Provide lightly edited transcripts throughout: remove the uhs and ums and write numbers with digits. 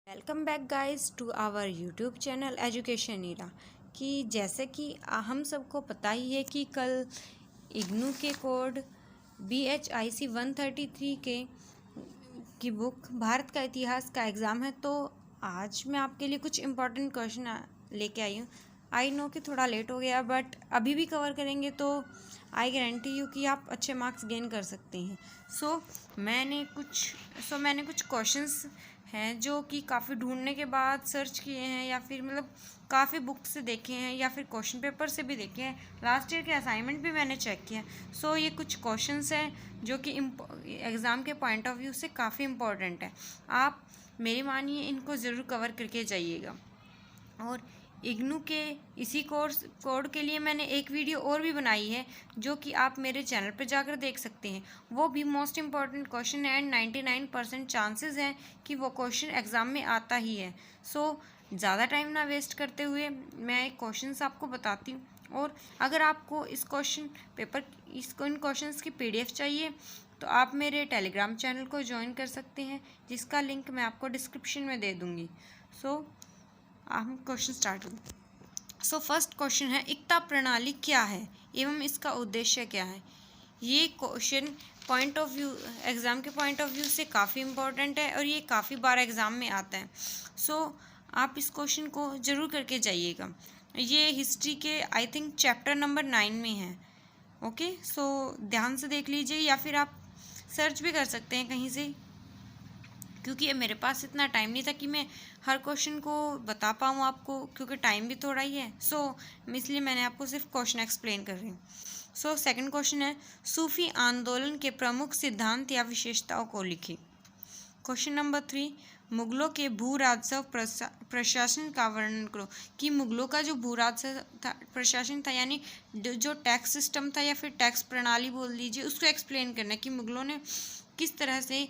Welcome back guys to our YouTube channel education era. कि जैसे कि हम सबको पता ही है कि कल इग्नू के कोड BHIC 133 की बुक भारत का इतिहास का एग्ज़ाम है। तो आज मैं आपके लिए कुछ इम्पोर्टेंट क्वेश्चन लेके आई हूँ। आई नो कि थोड़ा लेट हो गया, बट अभी भी कवर करेंगे तो आई गारंटी यू कि आप अच्छे मार्क्स गेन कर सकते हैं। मैंने कुछ क्वेश्चंस हैं जो कि काफ़ी ढूंढने के बाद सर्च किए हैं, या फिर मतलब काफ़ी बुक से देखे हैं, या फिर क्वेश्चन पेपर से भी देखे हैं। लास्ट ईयर के असाइनमेंट भी मैंने चेक किया। ये कुछ क्वेश्चंस हैं जो कि एग्ज़ाम के पॉइंट ऑफ व्यू से काफ़ी इम्पोर्टेंट है। आप मेरी मानिए, इनको ज़रूर कवर करके जाइएगा। और इग्नू के इसी कोड के लिए मैंने एक वीडियो और भी बनाई है जो कि आप मेरे चैनल पर जाकर देख सकते हैं। वो भी मोस्ट इम्पॉर्टेंट क्वेश्चन है एंड 99% चांसेस हैं कि वो क्वेश्चन एग्ज़ाम में आता ही है। ज़्यादा टाइम ना वेस्ट करते हुए मैं क्वेश्चंस आपको बताती हूँ। और अगर आपको इन क्वेश्चंस की PDF चाहिए तो आप मेरे टेलीग्राम चैनल को ज्वाइन कर सकते हैं, जिसका लिंक मैं आपको डिस्क्रिप्शन में दे दूँगी। हम क्वेश्चन स्टार्ट करें। फर्स्ट क्वेश्चन है, एकता प्रणाली क्या है एवं इसका उद्देश्य क्या है। ये क्वेश्चन एग्ज़ाम के पॉइंट ऑफ व्यू से काफ़ी इम्पोर्टेंट है और ये काफ़ी बार एग्ज़ाम में आता है। आप इस क्वेश्चन को ज़रूर करके जाइएगा। ये हिस्ट्री के आई थिंक चैप्टर नंबर 9 में है। ओके, ध्यान से देख लीजिए, या फिर आप सर्च भी कर सकते हैं कहीं से, क्योंकि मेरे पास इतना टाइम नहीं था कि मैं हर क्वेश्चन को बता पाऊँ आपको, क्योंकि टाइम भी थोड़ा ही है। इसलिए मैंने आपको सिर्फ क्वेश्चन एक्सप्लेन कर रही हूँ। सेकंड क्वेश्चन है, सूफी आंदोलन के प्रमुख सिद्धांत या विशेषताओं को लिखिए। क्वेश्चन नंबर 3, मुगलों के भू राजस्व प्रशासन का वर्णन करो। कि मुगलों का जो भू राजस्व प्रशासन था, यानी जो टैक्स सिस्टम था या फिर टैक्स प्रणाली बोल लीजिए, उसको एक्सप्लेन करना है कि मुगलों ने किस तरह से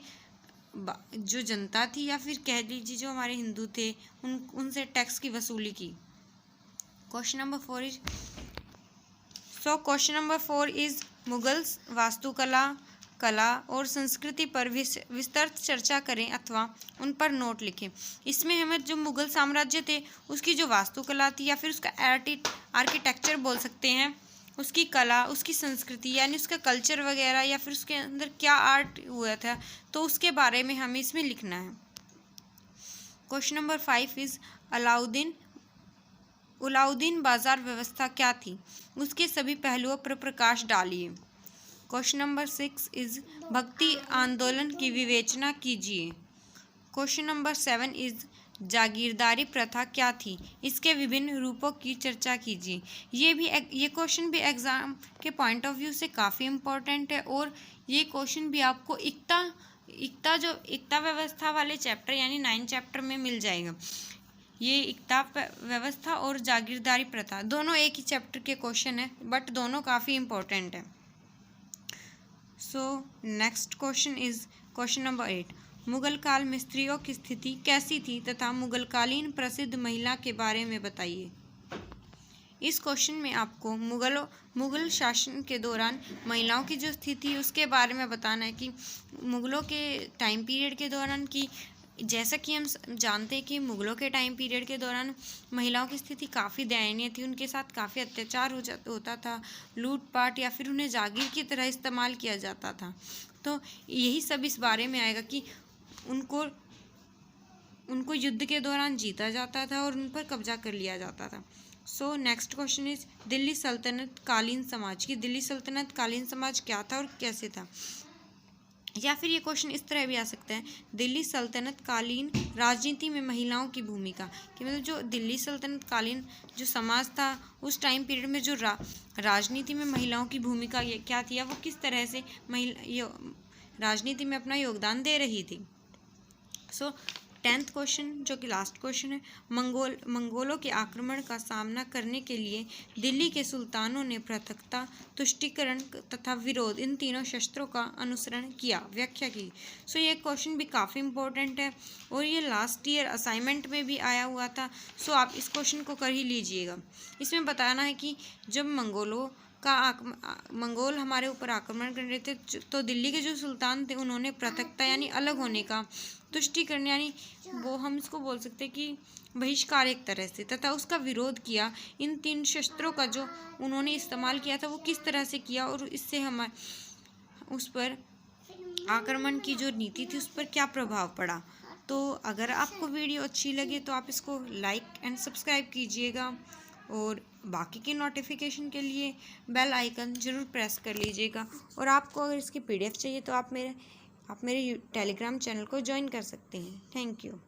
जो जनता थी या फिर कह लीजिए जो हमारे हिंदू थे उनसे टैक्स की वसूली की। क्वेश्चन नंबर 4 इज मुगल वास्तुकला कला और संस्कृति पर विस्तृत चर्चा करें अथवा उन पर नोट लिखें। इसमें हमें जो मुगल साम्राज्य थे उसकी जो वास्तुकला थी या फिर उसका आर्किटेक्चर बोल सकते हैं, उसकी कला, उसकी संस्कृति यानी उसका कल्चर वगैरह, या फिर उसके अंदर क्या आर्ट हुआ था, तो उसके बारे में हमें इसमें लिखना है। क्वेश्चन नंबर 5 इज अलाउद्दीन बाजार व्यवस्था क्या थी, उसके सभी पहलुओं पर प्रकाश डालिए। क्वेश्चन नंबर 6 इज भक्ति आंदोलन की विवेचना कीजिए। क्वेश्चन नंबर 7 इज जागीरदारी प्रथा क्या थी, इसके विभिन्न रूपों की चर्चा कीजिए। ये क्वेश्चन भी एग्ज़ाम के पॉइंट ऑफ व्यू से काफ़ी इम्पोर्टेंट है, और ये क्वेश्चन भी आपको एकता व्यवस्था वाले चैप्टर यानी 9 चैप्टर में मिल जाएगा। ये एकता व्यवस्था और जागीरदारी प्रथा दोनों एक ही चैप्टर के क्वेश्चन है, बट दोनों काफ़ी इम्पोर्टेंट है। Next question is question number 8, Mughal काल में स्त्रियों की स्थिति कैसी थी तथा मुगलकालीन प्रसिद्ध महिला के बारे में बताइए। इस क्वेश्चन में आपको मुगल शासन के दौरान महिलाओं की जो स्थिति उसके बारे में बताना है कि मुगलों के टाइम पीरियड के दौरान की, जैसा कि हम जानते हैं कि मुगलों के टाइम पीरियड के दौरान महिलाओं की स्थिति काफ़ी दयनीय थी। उनके साथ काफ़ी अत्याचार होता था, लूटपाट, या फिर उन्हें जागीर की तरह इस्तेमाल किया जाता था। तो यही सब इस बारे में आएगा कि उनको युद्ध के दौरान जीता जाता था और उन पर कब्जा कर लिया जाता था। नेक्स्ट क्वेश्चन इज दिल्ली सल्तनत कालीन समाज। की दिल्ली सल्तनत कालीन समाज क्या था और कैसे था। या फिर ये क्वेश्चन इस तरह भी आ सकता है, दिल्ली सल्तनत कालीन राजनीति में महिलाओं की भूमिका। कि मतलब जो दिल्ली सल्तनत कालीन जो समाज था उस टाइम पीरियड में जो राजनीति में महिलाओं की भूमिका क्या थी, या वो किस तरह से राजनीति में अपना योगदान दे रही थी। 10th क्वेश्चन जो कि लास्ट क्वेश्चन है, मंगोलों के आक्रमण का सामना करने के लिए दिल्ली के सुल्तानों ने पृथकता, तुष्टीकरण तथा विरोध इन तीनों शस्त्रों का अनुसरण किया, व्याख्या की। ये क्वेश्चन भी काफ़ी इम्पोर्टेंट है और ये लास्ट ईयर असाइनमेंट में भी आया हुआ था। आप इस क्वेश्चन को कर ही लीजिएगा। इसमें बताना है कि जब मंगोल हमारे ऊपर आक्रमण कर रहे थे तो दिल्ली के जो सुल्तान थे उन्होंने पृथकता यानी अलग होने का तुष्टि करने, यानी वो हम इसको बोल सकते हैं कि बहिष्कार एक तरह से, तथा उसका विरोध किया। इन 3 शस्त्रों का जो उन्होंने इस्तेमाल किया था वो किस तरह से किया और इससे हमारे उस पर आक्रमण की जो नीति थी उस पर क्या प्रभाव पड़ा। तो अगर आपको वीडियो अच्छी लगे तो आप इसको लाइक एंड सब्सक्राइब कीजिएगा और बाकी की नोटिफिकेशन के लिए बेल आइकन ज़रूर प्रेस कर लीजिएगा। और आपको अगर इसकी PDF चाहिए तो आप मेरे टेलीग्राम चैनल को ज्वाइन कर सकते हैं। Thank you.